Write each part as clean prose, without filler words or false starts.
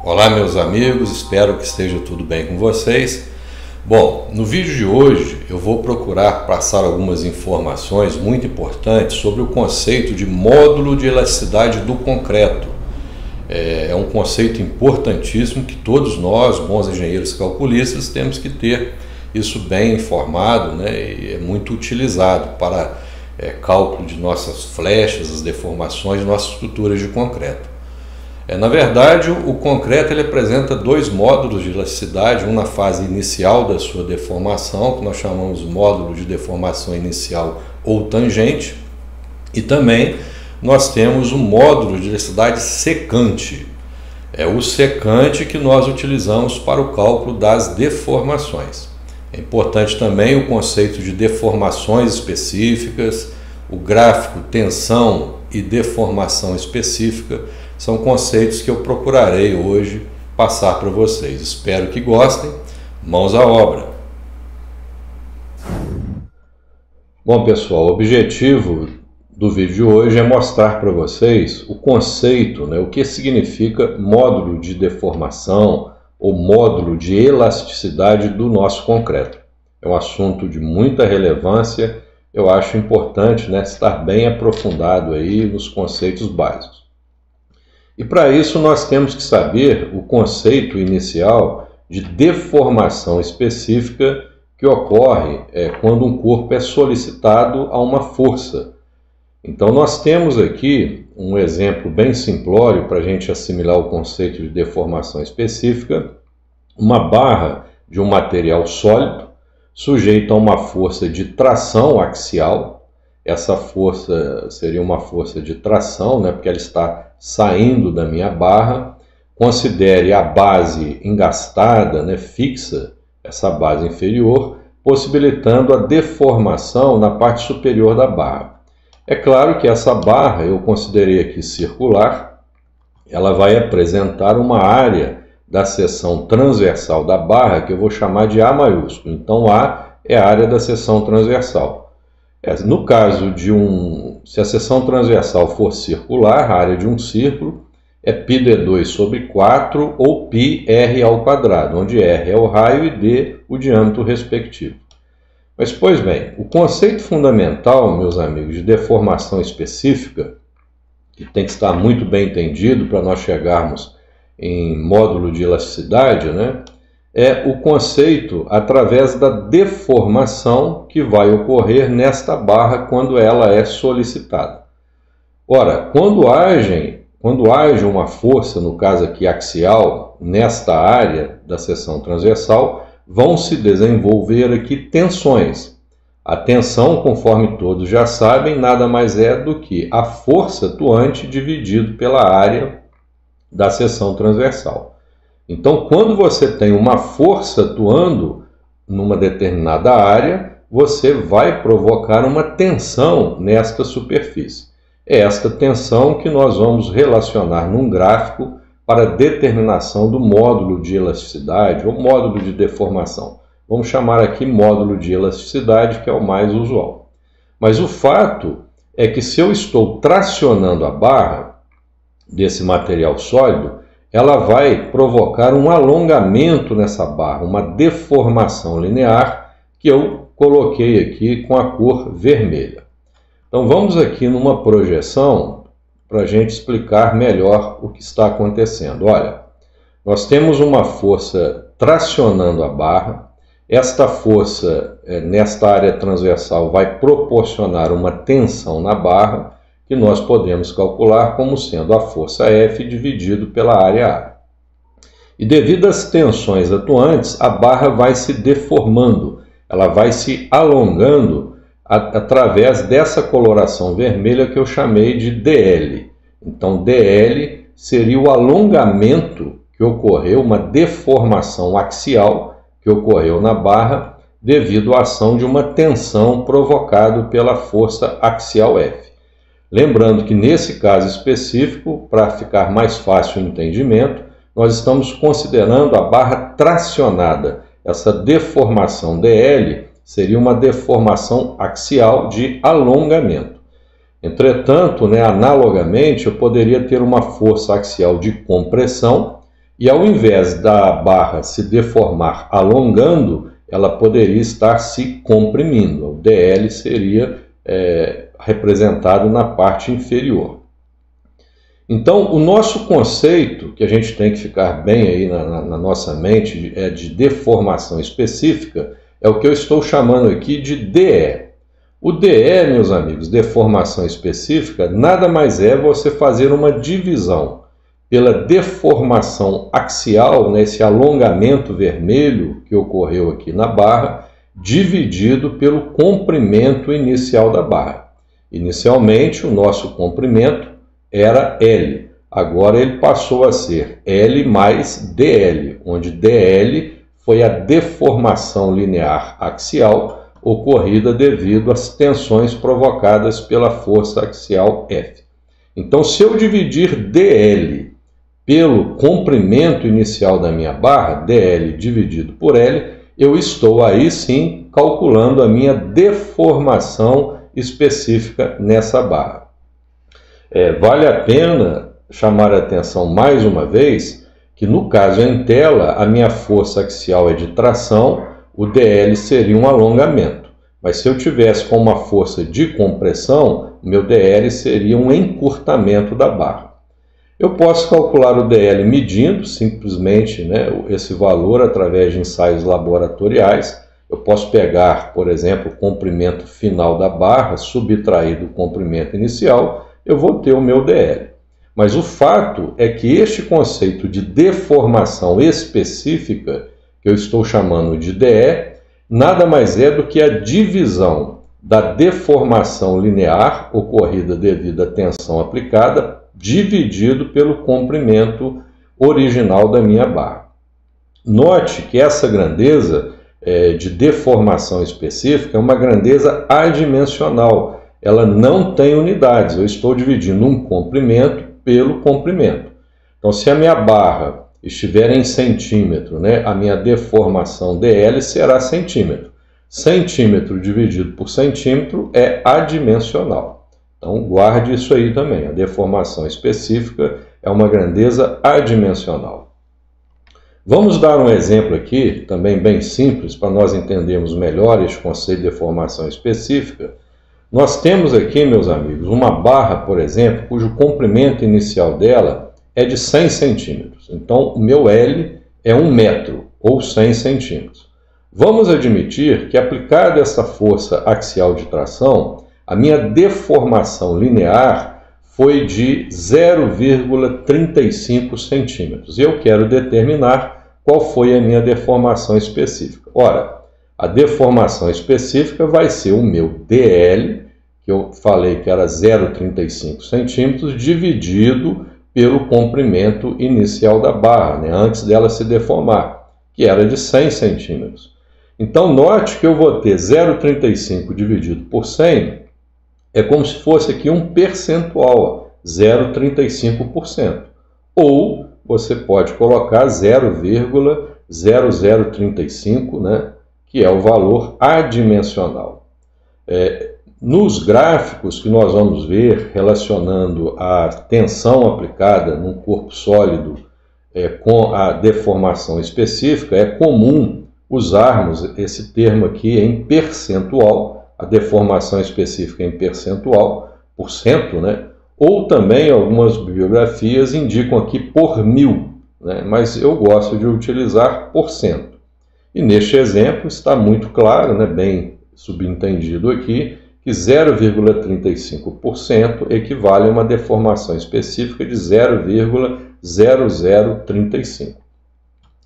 Olá meus amigos, espero que esteja tudo bem com vocês. Bom, no vídeo de hoje eu vou procurar passar algumas informações muito importantes sobre o conceito de módulo de elasticidade do concreto. É um conceito importantíssimo que todos nós, bons engenheiros calculistas, temos que ter isso bem informado, né? E é muito utilizado para cálculo de nossas flechas, as deformações de nossas estruturas de concreto. Na verdade, o concreto ele apresenta dois módulos de elasticidade, um na fase inicial da sua deformação, que nós chamamos de módulo de deformação inicial ou tangente, e também nós temos um módulo de elasticidade secante. É o secante que nós utilizamos para o cálculo das deformações. É importante também o conceito de deformações específicas, o gráfico tensão e deformação específica, são conceitos que eu procurarei hoje passar para vocês. Espero que gostem. Mãos à obra. Bom pessoal, o objetivo do vídeo de hoje é mostrar para vocês o conceito, o que significa módulo de deformação ou módulo de elasticidade do nosso concreto. É um assunto de muita relevância, eu acho importante estar bem aprofundado aí nos conceitos básicos. E para isso nós temos que saber o conceito inicial de deformação específica que ocorre quando um corpo é solicitado a uma força. Então nós temos aqui um exemplo bem simplório para a gente assimilar o conceito de deformação específica, uma barra de um material sólido sujeita a uma força de tração axial. Essa força seria uma força de tração, porque ela está saindo da minha barra. Considere a base engastada, fixa, essa base inferior, possibilitando a deformação na parte superior da barra. É claro que essa barra, eu considerei aqui circular, ela vai apresentar uma área da seção transversal da barra que eu vou chamar de A maiúsculo. Então A é a área da seção transversal. No caso se a seção transversal for circular, a área de um círculo é πd2 sobre 4 ou πr ao quadrado, onde r é o raio e d o diâmetro respectivo. Mas, pois bem, o conceito fundamental, meus amigos, de deformação específica, que tem que estar muito bem entendido para nós chegarmos em módulo de elasticidade, é o conceito através da deformação que vai ocorrer nesta barra quando ela é solicitada. Ora, quando age uma força, no caso aqui axial, nesta área da seção transversal, vão se desenvolver aqui tensões. A tensão, conforme todos já sabem, nada mais é do que a força atuante dividido pela área da seção transversal. Então, quando você tem uma força atuando numa determinada área, você vai provocar uma tensão nesta superfície. É esta tensão que nós vamos relacionar num gráfico para determinação do módulo de elasticidade ou módulo de deformação. Vamos chamar aqui módulo de elasticidade, que é o mais usual. Mas o fato é que se eu estou tracionando a barra desse material sólido, ela vai provocar um alongamento nessa barra, uma deformação linear que eu coloquei aqui com a cor vermelha. Então vamos aqui numa projeção para a gente explicar melhor o que está acontecendo. Olha, nós temos uma força tracionando a barra. Esta força nesta área transversal vai proporcionar uma tensão na barra, que nós podemos calcular como sendo a força F dividido pela área A. E devido às tensões atuantes, a barra vai se deformando, ela vai se alongando através dessa coloração vermelha que eu chamei de DL. Então, DL seria o alongamento que ocorreu, uma deformação axial que ocorreu na barra devido à ação de uma tensão provocada pela força axial F. Lembrando que nesse caso específico, para ficar mais fácil o entendimento, nós estamos considerando a barra tracionada. essa deformação DL seria uma deformação axial de alongamento. Entretanto, analogamente, eu poderia ter uma força axial de compressão e, ao invés da barra se deformar alongando, ela poderia estar se comprimindo. O DL seria representado na parte inferior. Então, o nosso conceito, que a gente tem que ficar bem aí na nossa mente, de deformação específica, é o que eu estou chamando aqui de DE. O DE, meus amigos, deformação específica, nada mais é você fazer uma divisão pela deformação axial, esse alongamento vermelho que ocorreu aqui na barra, dividido pelo comprimento inicial da barra. Inicialmente, o nosso comprimento era L. Agora ele passou a ser L mais DL, onde DL foi a deformação linear axial ocorrida devido às tensões provocadas pela força axial F. Então, se eu dividir DL pelo comprimento inicial da minha barra, DL dividido por L, eu estou aí sim calculando a minha deformação específica nessa barra. Vale a pena chamar a atenção mais uma vez que no caso em tela a minha força axial é de tração, o DL seria um alongamento. Mas se eu tivesse com uma força de compressão, meu DL seria um encurtamento da barra. Eu posso calcular o DL medindo simplesmente esse valor através de ensaios laboratoriais. Eu posso pegar, por exemplo, o comprimento final da barra, subtrair do comprimento inicial, eu vou ter o meu DL. Mas o fato é que este conceito de deformação específica, que eu estou chamando de DE, nada mais é do que a divisão da deformação linear ocorrida devido à tensão aplicada, dividido pelo comprimento original da minha barra. Note que essa grandeza de deformação específica é uma grandeza adimensional. Ela não tem unidades. Eu estou dividindo um comprimento pelo comprimento. Então, se a minha barra estiver em centímetro, a minha deformação DL será centímetro. Centímetro dividido por centímetro é adimensional. Então, guarde isso aí também. A deformação específica é uma grandeza adimensional. Vamos dar um exemplo aqui, também bem simples, para nós entendermos melhor este conceito de deformação específica. Nós temos aqui, meus amigos, uma barra, por exemplo, cujo comprimento inicial dela é de 100 centímetros. Então, o meu L é 1 metro, ou 100 centímetros. Vamos admitir que, aplicada essa força axial de tração, a minha deformação linear foi de 0,35 centímetros. Eu quero determinar qual foi a minha deformação específica. Ora, a deformação específica vai ser o meu DL, que eu falei que era 0,35 centímetros, dividido pelo comprimento inicial da barra, antes dela se deformar, que era de 100 centímetros. Então, note que eu vou ter 0,35 dividido por 100, é como se fosse aqui um percentual, 0,35%. Ou você pode colocar 0,0035, que é o valor adimensional. Nos gráficos que nós vamos ver relacionando a tensão aplicada num corpo sólido com a deformação específica, é comum usarmos esse termo aqui em percentual, a deformação específica em percentual, por cento, ou também algumas bibliografias indicam aqui por 1000, mas eu gosto de utilizar por cento. E neste exemplo está muito claro, bem subentendido aqui, que 0,35% equivale a uma deformação específica de 0,0035.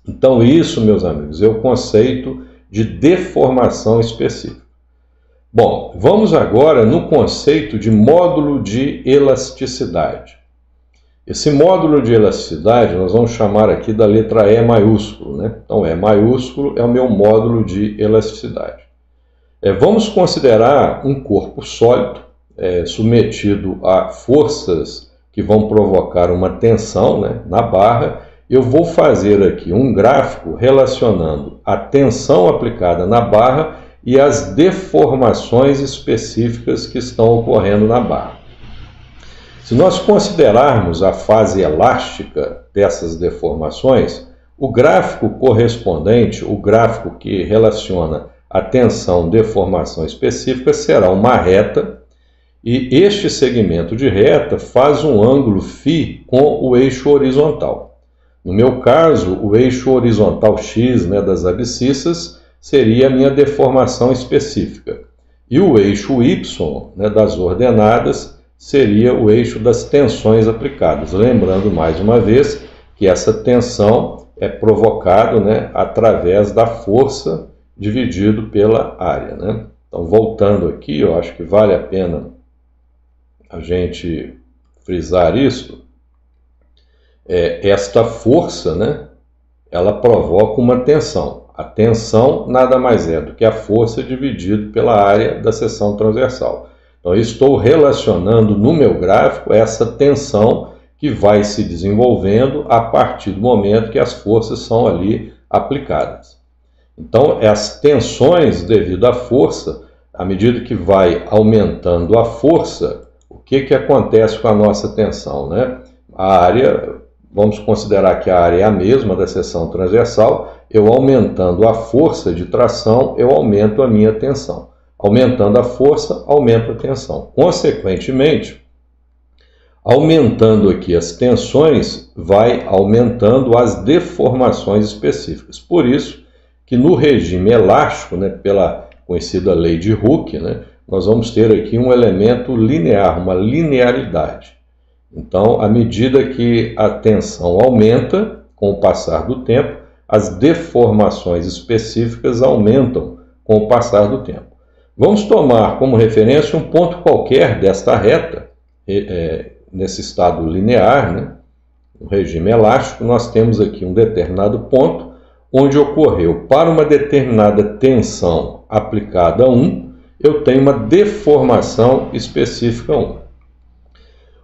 Então isso, meus amigos, é o conceito de deformação específica. Bom, vamos agora no conceito de módulo de elasticidade. Esse módulo de elasticidade nós vamos chamar aqui da letra E maiúsculo, Então E maiúsculo é o meu módulo de elasticidade. Vamos considerar um corpo sólido submetido a forças que vão provocar uma tensão na barra eu vou fazer aqui um gráfico relacionando a tensão aplicada na barra e as deformações específicas que estão ocorrendo na barra. Se nós considerarmos a fase elástica dessas deformações, o gráfico correspondente, o gráfico que relaciona a tensão deformação específica, será uma reta, e este segmento de reta faz um ângulo φ com o eixo horizontal. No meu caso, o eixo horizontal x, das abscissas seria a minha deformação específica. E o eixo y, das ordenadas, seria o eixo das tensões aplicadas. Lembrando mais uma vez que essa tensão é provocada através da força dividido pela área. Então, voltando aqui, eu acho que vale a pena a gente frisar isso. Esta força, ela provoca uma tensão. A tensão nada mais é do que a força dividido pela área da seção transversal. Então, eu estou relacionando no meu gráfico essa tensão que vai se desenvolvendo a partir do momento que as forças são ali aplicadas. Então, as tensões devido à força, à medida que vai aumentando a força, o que acontece com a nossa tensão? A área, vamos considerar que a área é a mesma da seção transversal, eu aumentando a força de tração, eu aumento a minha tensão. Aumentando a força, aumento a tensão. Consequentemente, aumentando aqui as tensões, vai aumentando as deformações específicas. Por isso que no regime elástico, pela conhecida lei de Hooke, nós vamos ter aqui um elemento linear, uma linearidade. Então, à medida que a tensão aumenta com o passar do tempo, as deformações específicas aumentam com o passar do tempo. Vamos tomar como referência um ponto qualquer desta reta, nesse estado linear, no regime elástico, nós temos aqui um determinado ponto, onde ocorreu para uma determinada tensão aplicada a 1, eu tenho uma deformação específica 1.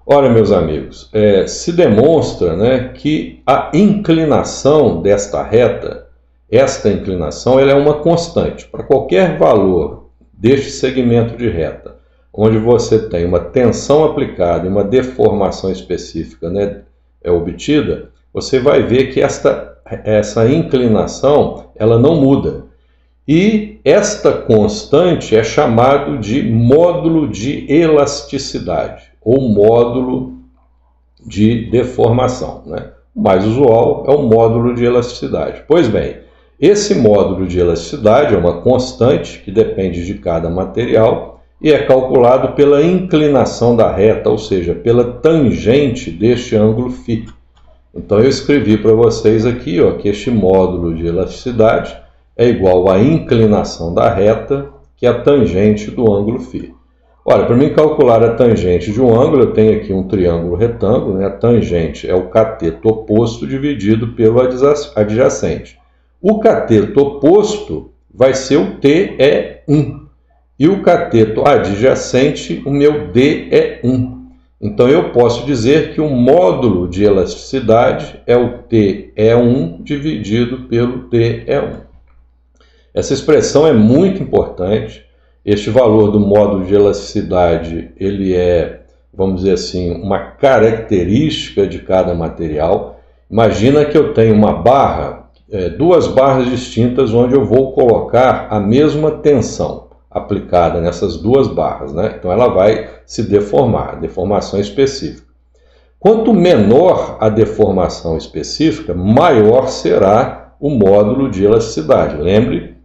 Ora, meus amigos, se demonstra que a inclinação desta reta, esta inclinação, ela é uma constante. Para qualquer valor deste segmento de reta, onde você tem uma tensão aplicada e uma deformação específica obtida, você vai ver que essa inclinação ela não muda. E esta constante é chamado de módulo de elasticidade, ou módulo de deformação. O mais usual é o módulo de elasticidade. Pois bem, esse módulo de elasticidade é uma constante que depende de cada material e é calculado pela inclinação da reta, ou seja, pela tangente deste ângulo φ. Então eu escrevi para vocês aqui que este módulo de elasticidade é igual à inclinação da reta, que é a tangente do ângulo φ. Olha, para mim calcular a tangente de um ângulo, eu tenho aqui um triângulo retângulo, a tangente é o cateto oposto dividido pelo adjacente. O cateto oposto vai ser o TE1 e o cateto adjacente, o meu DE1. Então eu posso dizer que o módulo de elasticidade é o TE1 dividido pelo DE1. Essa expressão é muito importante. Este valor do módulo de elasticidade, ele é, vamos dizer assim, uma característica de cada material. Imagina que eu tenho uma barra, duas barras distintas onde eu vou colocar a mesma tensão aplicada nessas duas barras, Então ela vai se deformar, deformação específica. Quanto menor a deformação específica, maior será o módulo de elasticidade. Lembre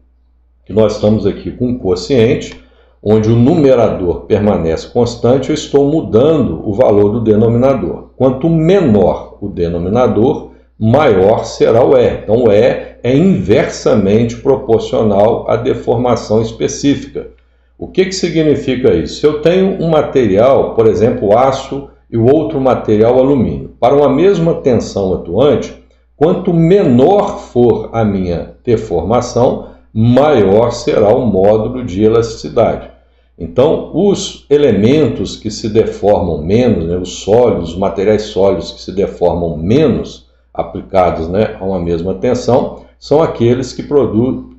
que nós estamos aqui com um quociente, onde o numerador permanece constante, eu estou mudando o valor do denominador. Quanto menor o denominador, maior será o E. Então, o E é inversamente proporcional à deformação específica. O que significa isso? Se eu tenho um material, por exemplo, aço, e o outro material, alumínio, para uma mesma tensão atuante, quanto menor for a minha deformação, maior será o módulo de elasticidade. Então, os elementos que se deformam menos, os sólidos, os materiais sólidos que se deformam menos, aplicados, né, a uma mesma tensão são aqueles que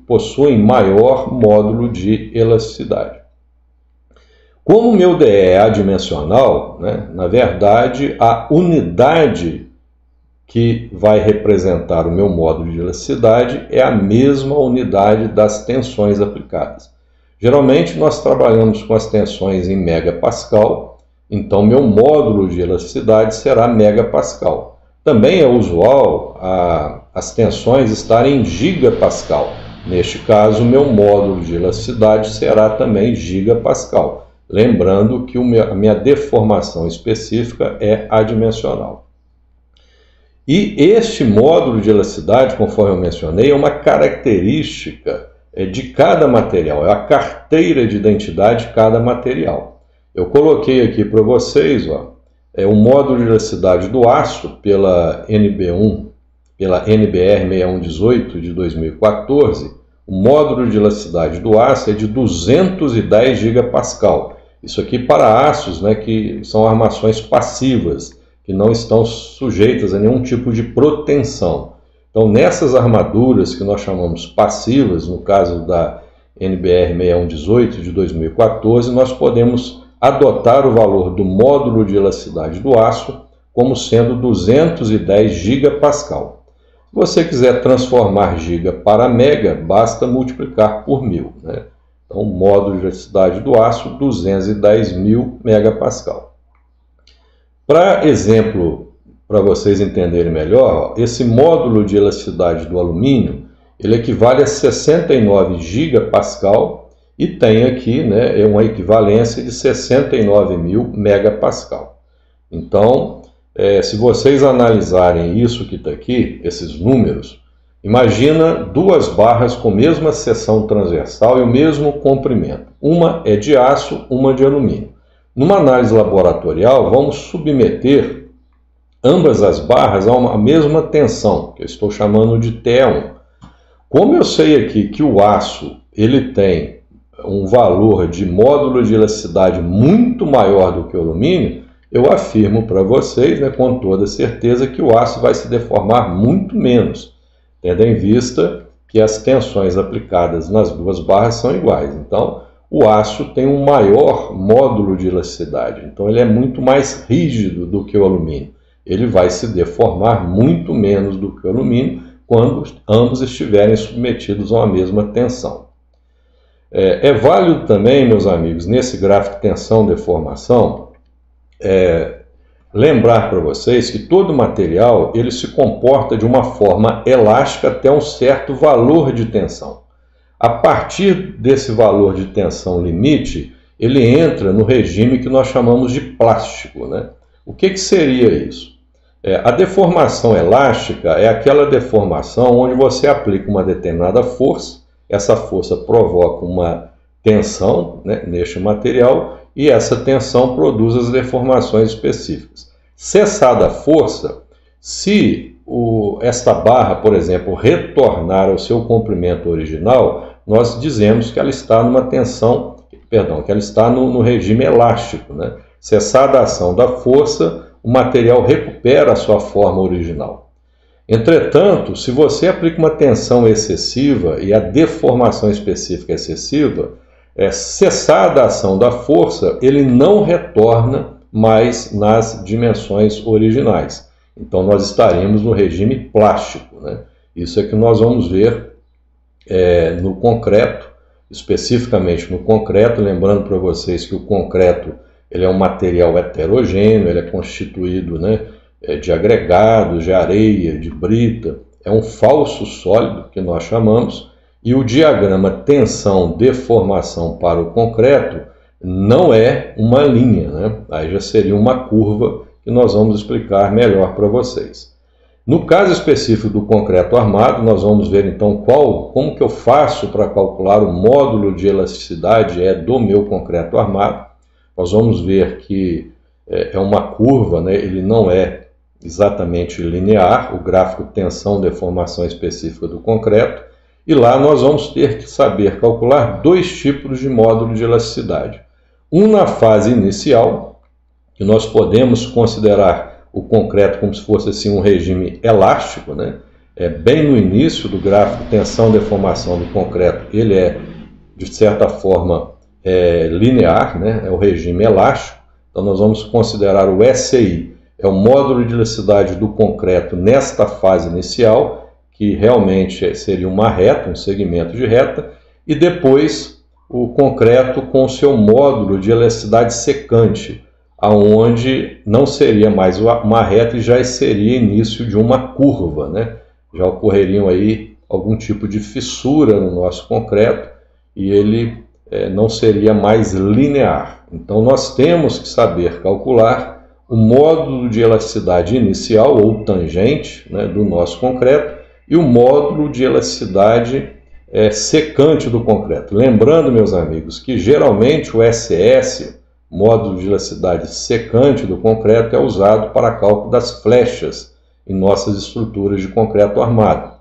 possuem maior módulo de elasticidade. Como o meu DE é adimensional, né, na verdade, a unidade que vai representar o meu módulo de elasticidade é a mesma unidade das tensões aplicadas. Geralmente, nós trabalhamos com as tensões em megapascal, então meu módulo de elasticidade será megapascal. Também é usual as tensões estarem em gigapascal. Neste caso, meu módulo de elasticidade será também gigapascal. Lembrando que a minha deformação específica é adimensional. E este módulo de elasticidade, conforme eu mencionei, é uma característica de cada material, é a carteira de identidade de cada material. Eu coloquei aqui para vocês o módulo de elasticidade do aço pela NB1, pela NBR 6118 de 2014. O módulo de elasticidade do aço é de 210 gigapascal. Isso aqui para aços, né, que são armações passivas, que não estão sujeitas a nenhum tipo de proteção. Então, nessas armaduras que nós chamamos passivas, no caso da NBR 6118 de 2014, nós podemos adotar o valor do módulo de elasticidade do aço como sendo 210 gigapascal. Se você quiser transformar giga para mega, basta multiplicar por 1000, né? Então, módulo de elasticidade do aço, 210.000 megapascal. Para exemplo, para vocês entenderem melhor, esse módulo de elasticidade do alumínio, ele equivale a 69 gigapascal e tem aqui, né, uma equivalência de 69.000 megapascal. Então, se vocês analisarem isso que está aqui, esses números, imagina duas barras com a mesma seção transversal e o mesmo comprimento. Uma é de aço, uma de alumínio. Numa análise laboratorial, vamos submeter ambas as barras a mesma tensão, que eu estou chamando de T1. Como eu sei aqui que o aço ele tem um valor de módulo de elasticidade muito maior do que o alumínio, eu afirmo para vocês, né, com toda certeza, que o aço vai se deformar muito menos, tendo em vista que as tensões aplicadas nas duas barras são iguais. Então, o aço tem um maior módulo de elasticidade, então ele é muito mais rígido do que o alumínio. Ele vai se deformar muito menos do que o alumínio quando ambos estiverem submetidos a uma mesma tensão. É válido também, meus amigos, nesse gráfico tensão-deformação, lembrar para vocês que todo material ele se comporta de uma forma elástica até um certo valor de tensão. A partir desse valor de tensão limite, ele entra no regime que nós chamamos de plástico, né? O que seria isso? A deformação elástica é aquela deformação onde você aplica uma determinada força, essa força provoca uma tensão, né, neste material, e essa tensão produz as deformações específicas. Cessada a força, se esta barra, por exemplo, retornar ao seu comprimento original, nós dizemos que ela está numa tensão, que ela está no regime elástico, né? Cessada a ação da força, o material recupera a sua forma original. Entretanto, se você aplica uma tensão excessiva e a deformação específica excessiva, cessada a ação da força, ele não retorna mais nas dimensões originais. Então, nós estaremos no regime plástico, né? Isso é que nós vamos ver no concreto, especificamente no concreto, lembrando para vocês que o concreto ele é um material heterogêneo, ele é constituído, né, de agregados, de areia, de brita, é um falso sólido que nós chamamos, e o diagrama tensão-deformação para o concreto não é uma linha, né? Aí já seria uma curva que nós vamos explicar melhor para vocês. No caso específico do concreto armado, nós vamos ver então como que eu faço para calcular o módulo de elasticidade do meu concreto armado. Nós vamos ver que é uma curva, né? Ele não é exatamente linear, o gráfico tensão-deformação específica do concreto, e lá nós vamos ter que saber calcular dois tipos de módulo de elasticidade. Um na fase inicial, que nós podemos considerar o concreto como se fosse assim um regime elástico, né? Bem no início do gráfico tensão-deformação do concreto, ele é, de certa forma, linear, né? É o regime elástico. Então nós vamos considerar o SI, é o módulo de elasticidade do concreto nesta fase inicial, que realmente seria uma reta, um segmento de reta, e depois o concreto com o seu módulo de elasticidade secante, aonde não seria mais uma reta e já seria início de uma curva, né? Já ocorreriam aí algum tipo de fissura no nosso concreto e ele não seria mais linear. Então nós temos que saber calcular o módulo de elasticidade inicial ou tangente, né, do nosso concreto e o módulo de elasticidade secante do concreto. Lembrando, meus amigos, que geralmente o SS, módulo de elasticidade secante do concreto, é usado para cálculo das flechas em nossas estruturas de concreto armado.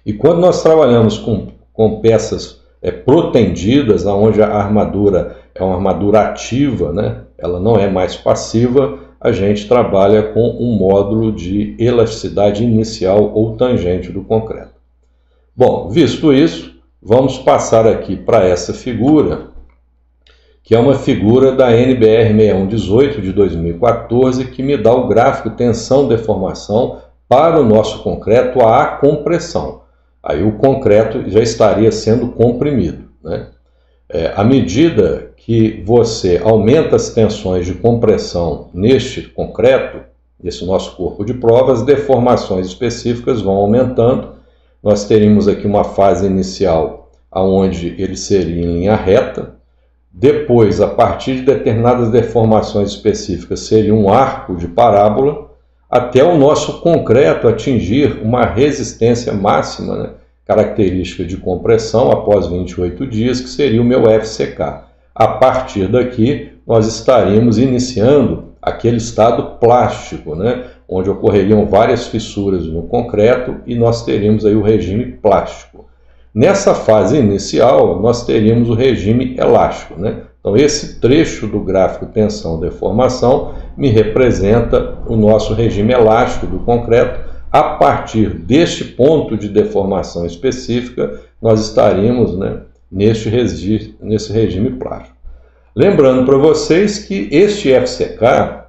E quando nós trabalhamos com peças protendidas, onde a armadura é uma armadura ativa, né? Ela não é mais passiva, a gente trabalha com um módulo de elasticidade inicial ou tangente do concreto. Bom, visto isso, vamos passar aqui para essa figura, que é uma figura da NBR 6118 de 2014, que me dá o gráfico tensão-deformação para o nosso concreto à compressão. Aí o concreto já estaria sendo comprimido, né? À medida que você aumenta as tensões de compressão neste concreto, nesse nosso corpo de prova, as deformações específicas vão aumentando. Nós teríamos aqui uma fase inicial onde ele seria em linha reta. Depois, a partir de determinadas deformações específicas, seria um arco de parábola, até o nosso concreto atingir uma resistência máxima, né, característica de compressão após 28 dias, que seria o meu FCK. A partir daqui, nós estaríamos iniciando aquele estado plástico, né, onde ocorreriam várias fissuras no concreto e nós teríamos aí o regime plástico. Nessa fase inicial, nós teríamos o regime elástico, né? Então, esse trecho do gráfico tensão-deformação me representa o nosso regime elástico do concreto. A partir deste ponto de deformação específica, nós estaríamos, né, nesse regime plástico. Lembrando para vocês que este FCK,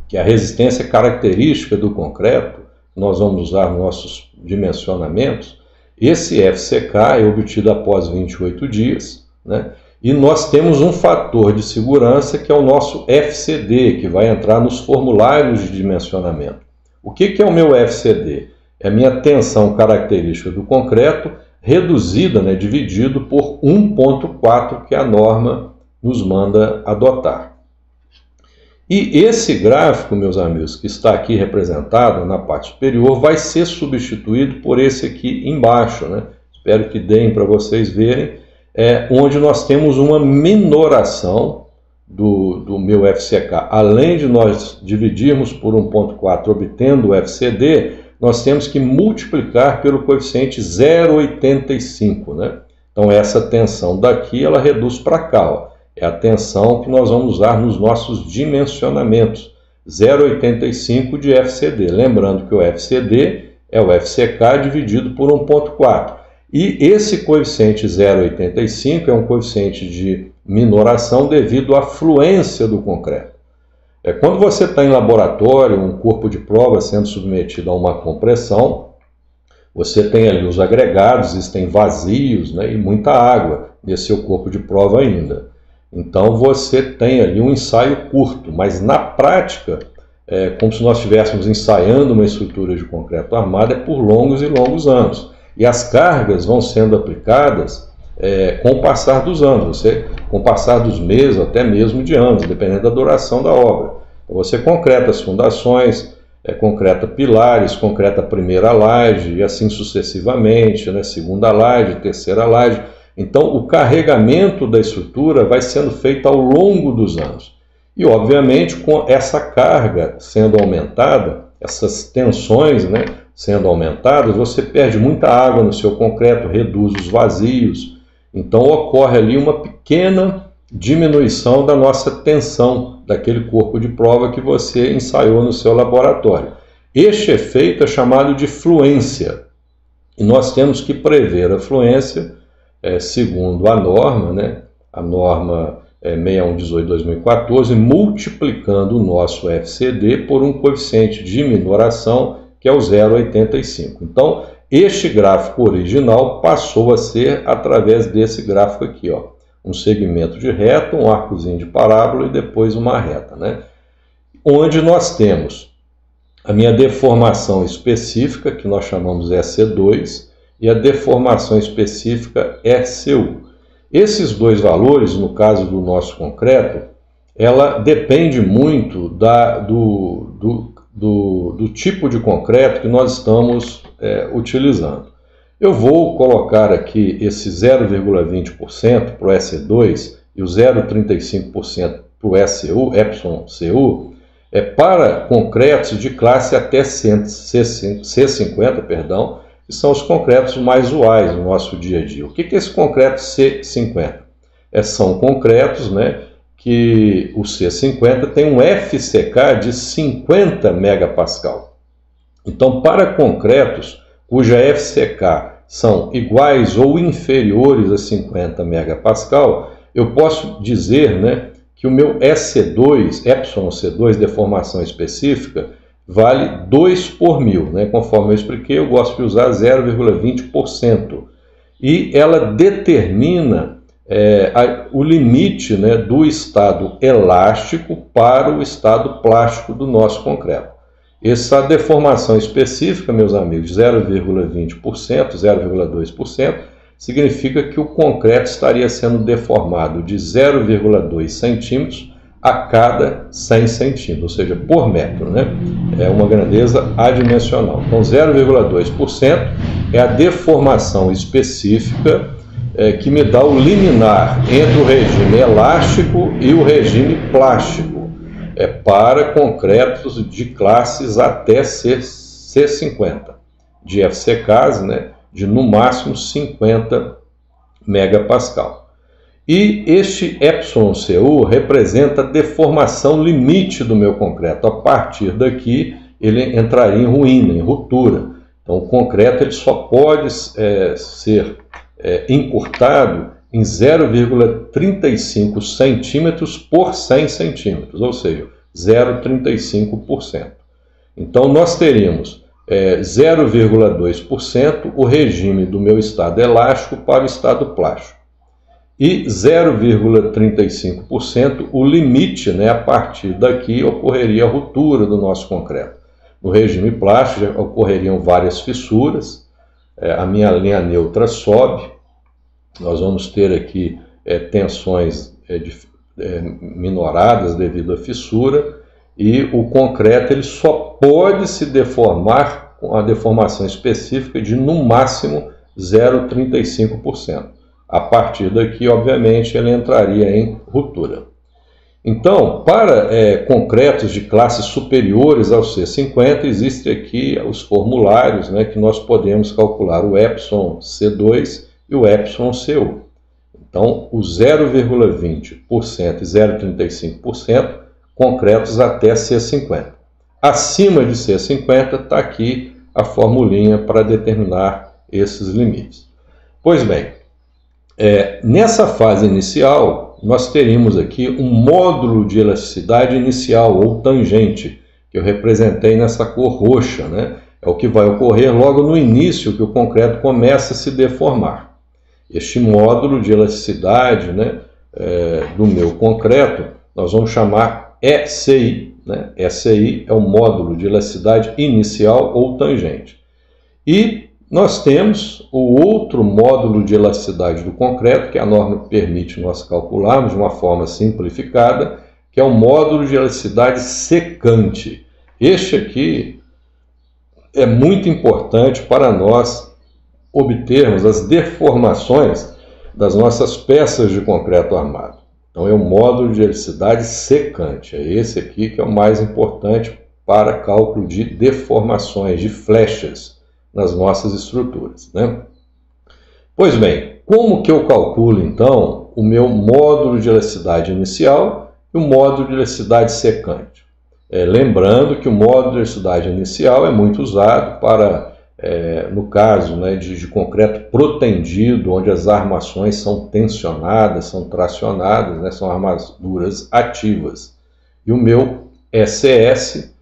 que é a resistência característica do concreto, nós vamos usar nos nossos dimensionamentos, esse FCK é obtido após 28 dias, né? E nós temos um fator de segurança que é o nosso FCD, que vai entrar nos formulários de dimensionamento. O que é o meu FCD? É a minha tensão característica do concreto reduzida, né, dividido por 1,4, que a norma nos manda adotar. E esse gráfico, meus amigos, que está aqui representado na parte superior, vai ser substituído por esse aqui embaixo, né? Espero que deem para vocês verem, onde nós temos uma minoração do meu FCK. Além de nós dividirmos por 1,4 obtendo o FCD, nós temos que multiplicar pelo coeficiente 0,85, né? Então essa tensão daqui, ela reduz para cá, ó. É a tensão que nós vamos usar nos nossos dimensionamentos, 0,85 de FCD. Lembrando que o FCD é o FCK dividido por 1,4. E esse coeficiente 0,85 é um coeficiente de minoração devido à fluência do concreto. Quando você está em laboratório, um corpo de prova sendo submetido a uma compressão, você tem ali os agregados, existem vazios, né, e muita água nesse seu corpo de prova ainda. Então você tem ali um ensaio curto, mas na prática, como se nós estivéssemos ensaiando uma estrutura de concreto armado, é por longos e longos anos. E as cargas vão sendo aplicadas com o passar dos anos, com o passar dos meses, até mesmo de anos, dependendo da duração da obra. Então, você concreta as fundações, concreta pilares, concreta a primeira laje e assim sucessivamente, né? Segunda laje, terceira laje. Então, o carregamento da estrutura vai sendo feito ao longo dos anos. E, obviamente, com essa carga sendo aumentada, essas tensões, né, sendo aumentadas, você perde muita água no seu concreto, reduz os vazios. Então, ocorre ali uma pequena diminuição da nossa tensão daquele corpo de prova que você ensaiou no seu laboratório. Este efeito é chamado de fluência. E nós temos que prever a fluência, segundo a norma, né? A norma 6118/2014, multiplicando o nosso FCD por um coeficiente de minoração, que é o 0,85. Então, este gráfico original passou a ser através desse gráfico aqui, ó. Um segmento de reta, um arcozinho de parábola e depois uma reta, né? Onde nós temos a minha deformação específica, que nós chamamos EC2, e a deformação específica ECU. Esses dois valores, no caso do nosso concreto, ela depende muito do tipo de concreto que nós estamos utilizando. Eu vou colocar aqui esse 0,20% para o EC2 e o 0,35% para o ECU, EPSON-CU, para concretos de classe até C50, perdão, que são os concretos mais usuais no nosso dia a dia. O que é esse concreto C50? São concretos, né, que o C50 tem um FCK de 50 megapascal. Então, para concretos cuja FCK são iguais ou inferiores a 50 megapascal, eu posso dizer, né, que o meu EC2, Epsilon C2, deformação específica, vale 2 por 1000, né? Conforme eu expliquei, eu gosto de usar 0,20%. E ela determina o limite, né, do estado elástico para o estado plástico do nosso concreto. Essa deformação específica, meus amigos, 0,20%, 0,2%, significa que o concreto estaria sendo deformado de 0,2 centímetros a cada 100 centímetros, ou seja, por metro, né? É uma grandeza adimensional. Então, 0,2% é a deformação específica que me dá o limiar entre o regime elástico e o regime plástico, para concretos de classes até C50, de FCKs, né? De no máximo 50 megapascal. E este EPSON-CU representa a deformação limite do meu concreto. A partir daqui, ele entraria em ruína, em ruptura. Então, o concreto ele só pode ser encurtado em 0,35 centímetros por 100 centímetros, ou seja, 0,35%. Então, nós teríamos 0,2% o regime do meu estado elástico para o estado plástico. E 0,35% o limite, né? A partir daqui ocorreria a ruptura do nosso concreto. No regime plástico já ocorreriam várias fissuras, a minha linha neutra sobe, nós vamos ter aqui tensões minoradas devido à fissura, e o concreto ele só pode se deformar com a deformação específica de no máximo 0,35%. A partir daqui, obviamente, ele entraria em ruptura. Então, para concretos de classes superiores ao C50, existem aqui os formulários, né, que nós podemos calcular o Epsilon C2 e o Epsilon CU. Então, o 0,20% e 0,35%, concretos até C50. Acima de C50 está aqui a formulinha para determinar esses limites. Pois bem, nessa fase inicial, nós teríamos aqui um módulo de elasticidade inicial, ou tangente, que eu representei nessa cor roxa, né? É o que vai ocorrer logo no início que o concreto começa a se deformar. Este módulo de elasticidade, né, do meu concreto, nós vamos chamar ECI. Né? ECI é o módulo de elasticidade inicial ou tangente. E nós temos o outro módulo de elasticidade do concreto, que a norma permite nós calcularmos de uma forma simplificada, que é o módulo de elasticidade secante. Este aqui é muito importante para nós obtermos as deformações das nossas peças de concreto armado. Então é o módulo de elasticidade secante, é esse aqui que é o mais importante para cálculo de deformações, de flechas nas nossas estruturas, né? Pois bem, como que eu calculo então o meu módulo de elasticidade inicial e o módulo de elasticidade secante. Lembrando que o módulo de elasticidade inicial é muito usado para, no caso, né, de concreto protendido, onde as armações são tensionadas, são tracionadas, né, são armaduras ativas. E o meu ECS,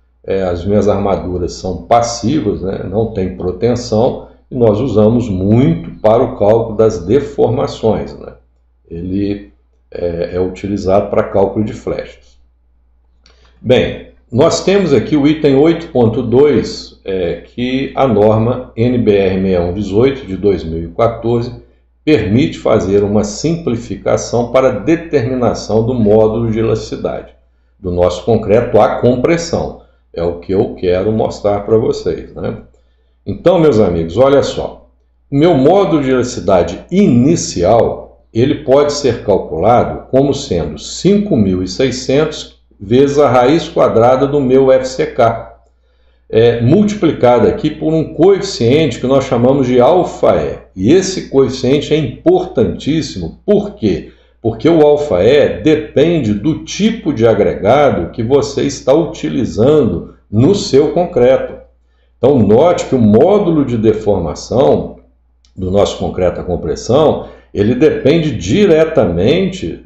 as minhas armaduras são passivas, né, não tem proteção, e nós usamos muito para o cálculo das deformações, né? Ele é utilizado para cálculo de flechas. Bem, nós temos aqui o item 8.2, que a norma NBR 6118 de 2014 permite fazer uma simplificação para determinação do módulo de elasticidade do nosso concreto à compressão. É o que eu quero mostrar para vocês, né? Então, meus amigos, olha só. O meu módulo de elasticidade inicial, ele pode ser calculado como sendo 5.600 vezes a raiz quadrada do meu FCK, multiplicado aqui por um coeficiente que nós chamamos de αE. E esse coeficiente é importantíssimo. Por quê? Porque o αE depende do tipo de agregado que você está utilizando no seu concreto. Então, note que o módulo de deformação do nosso concreto à compressão, ele depende diretamente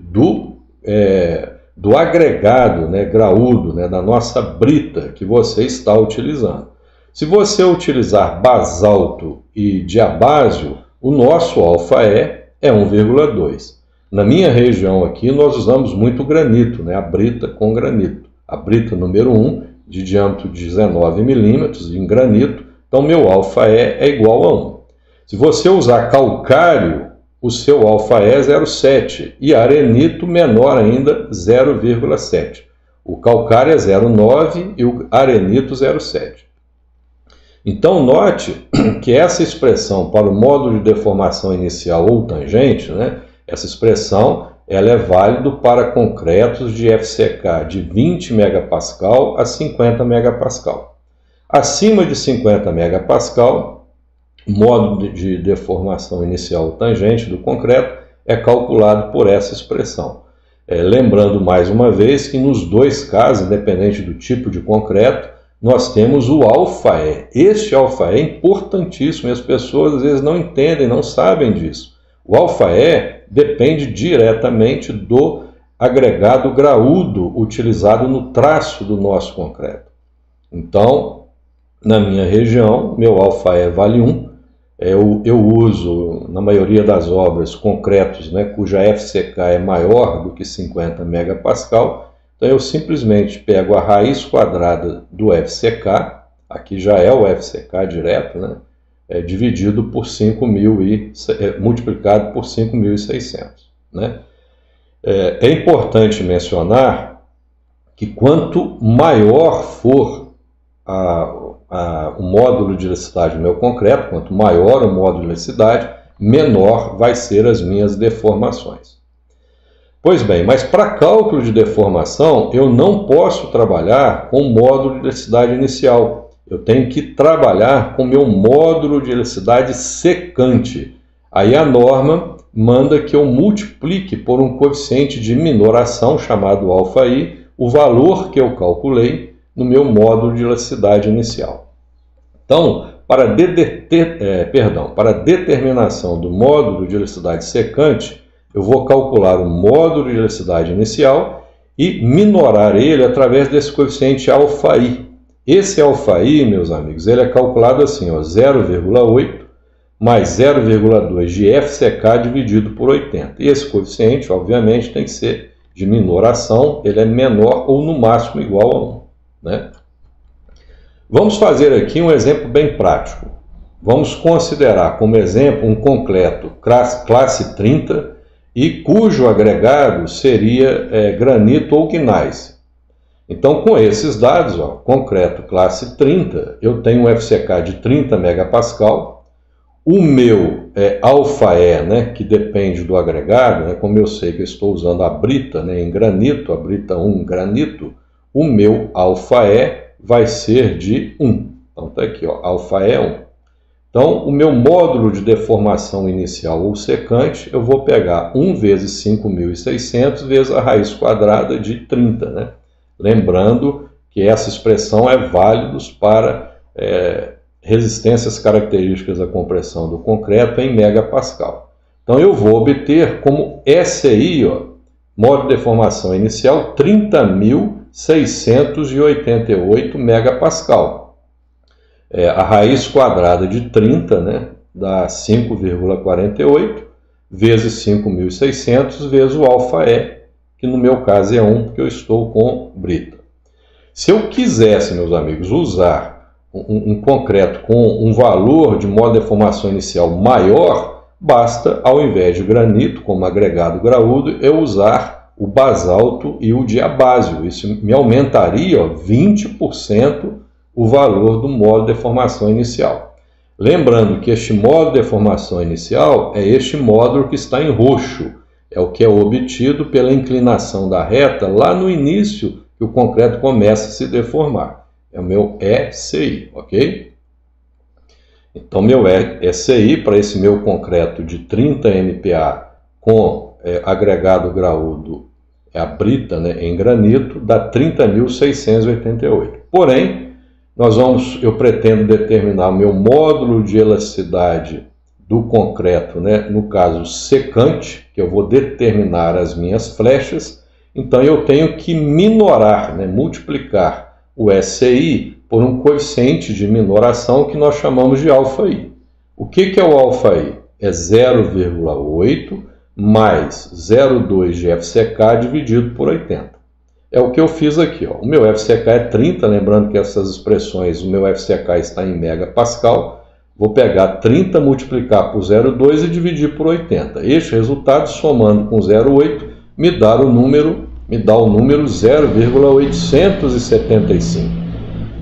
do agregado, né, graúdo, né, da nossa brita que você está utilizando. Se você utilizar basalto e diabásio, o nosso αE é 1,2. Na minha região aqui, nós usamos muito granito, né, a brita com granito. A brita número 1, de diâmetro de 19 milímetros em granito, então meu αE é igual a 1. Se você usar calcário, o seu αE é 0,7 e arenito menor ainda, 0,7. O calcário é 0,9 e o arenito 0,7. Então note que essa expressão para o módulo de deformação inicial ou tangente, né, essa expressão ela é válida para concretos de FCK de 20 MPa a 50 MPa. Acima de 50 MPa, módulo de deformação inicial tangente do concreto é calculado por essa expressão. Lembrando mais uma vez que nos dois casos, independente do tipo de concreto, nós temos o αE. Este αE é importantíssimo e as pessoas às vezes não entendem, não sabem disso. O αE depende diretamente do agregado graúdo utilizado no traço do nosso concreto. Então, na minha região, meu αE vale 1. Eu uso, na maioria das obras, concretos, né, cuja FCK é maior do que 50 MPa. Então, eu simplesmente pego a raiz quadrada do FCK, aqui já é o FCK direto, né, dividido por 5.000 multiplicado por 5.600. Né? É importante mencionar que quanto maior for o módulo de elasticidade do meu concreto, quanto maior o módulo de elasticidade, menor vai ser as minhas deformações. Pois bem, mas para cálculo de deformação, eu não posso trabalhar com o módulo de elasticidade inicial. Eu tenho que trabalhar com o meu módulo de elasticidade secante. Aí a norma manda que eu multiplique por um coeficiente de minoração, chamado αi, o valor que eu calculei no meu módulo de elasticidade inicial. Então, para determinação do módulo de elasticidade secante, eu vou calcular o módulo de elasticidade inicial e minorar ele através desse coeficiente αi. Esse αi, meus amigos, ele é calculado assim, 0,8 mais 0,2 de FCK dividido por 80. E esse coeficiente, obviamente, tem que ser de minoração, ele é menor ou no máximo igual a 1. Né? Vamos fazer aqui um exemplo bem prático. Vamos considerar como exemplo um concreto classe 30 e cujo agregado seria granito ou gneiss. Então, com esses dados, concreto classe 30, eu tenho um FCK de 30 MPa, o meu αE, né, que depende do agregado, né, como eu sei que eu estou usando a brita, né, em granito, a brita 1 granito, o meu αE vai ser de 1. Então, está aqui, αE 1. Então, o meu módulo de deformação inicial ou secante, eu vou pegar 1 vezes 5.600 vezes a raiz quadrada de 30, né? Lembrando que essa expressão é válida para resistências características à compressão do concreto em megapascal. Então, eu vou obter como SI, módulo de deformação inicial, 30.688 megapascal. A raiz quadrada de 30, né, dá 5,48 vezes 5.600 vezes o ∆E, que no meu caso é 1, porque eu estou com brita. Se eu quisesse, meus amigos, usar um concreto com um valor de módulo de deformação inicial maior, basta, ao invés de granito como agregado graúdo, eu usar o basalto e o diabásio. Isso me aumentaria 20% o valor do módulo de deformação inicial. Lembrando que este módulo de deformação inicial é este módulo que está em roxo, é o que é obtido pela inclinação da reta lá no início que o concreto começa a se deformar. É o meu ECI, ok? Então, meu ECI para esse meu concreto de 30 MPa com agregado graúdo, a brita, né, em granito, dá 30.688. Porém, eu pretendo determinar o meu módulo de elasticidade do concreto, né, no caso secante, que eu vou determinar as minhas flechas. Então eu tenho que minorar, né, multiplicar o SI por um coeficiente de minoração que nós chamamos de ∆I. O que é o ∆I? É 0,8 mais 0,2 de FCK dividido por 80. É o que eu fiz aqui. O meu FCK é 30, lembrando que essas expressões, o meu FCK está em megapascal. Vou pegar 30, multiplicar por 0,2 e dividir por 80. Este resultado, somando com 0,8, me dá o número 0,875,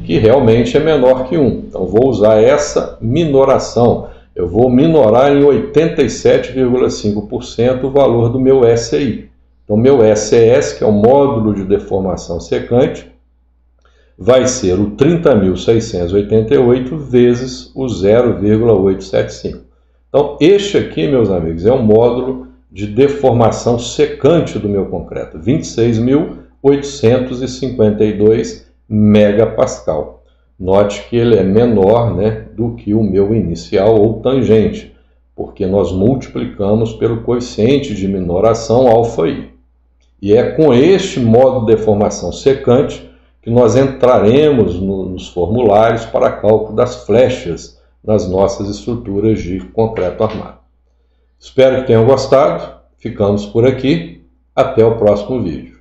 que realmente é menor que 1. Então, vou usar essa minoração. Eu vou minorar em 87,5% o valor do meu SI. Então, meu SES, que é o módulo de deformação secante, vai ser o 30.688 vezes o 0,875. Então, este aqui, meus amigos, é o módulo de deformação secante do meu concreto, 26.852 megapascal. Note que ele é menor, né, do que o meu inicial ou tangente, porque nós multiplicamos pelo coeficiente de minoração ∆I. E é com este módulo de deformação secante que nós entraremos nos formulários para cálculo das flechas nas nossas estruturas de concreto armado. Espero que tenham gostado. Ficamos por aqui. Até o próximo vídeo.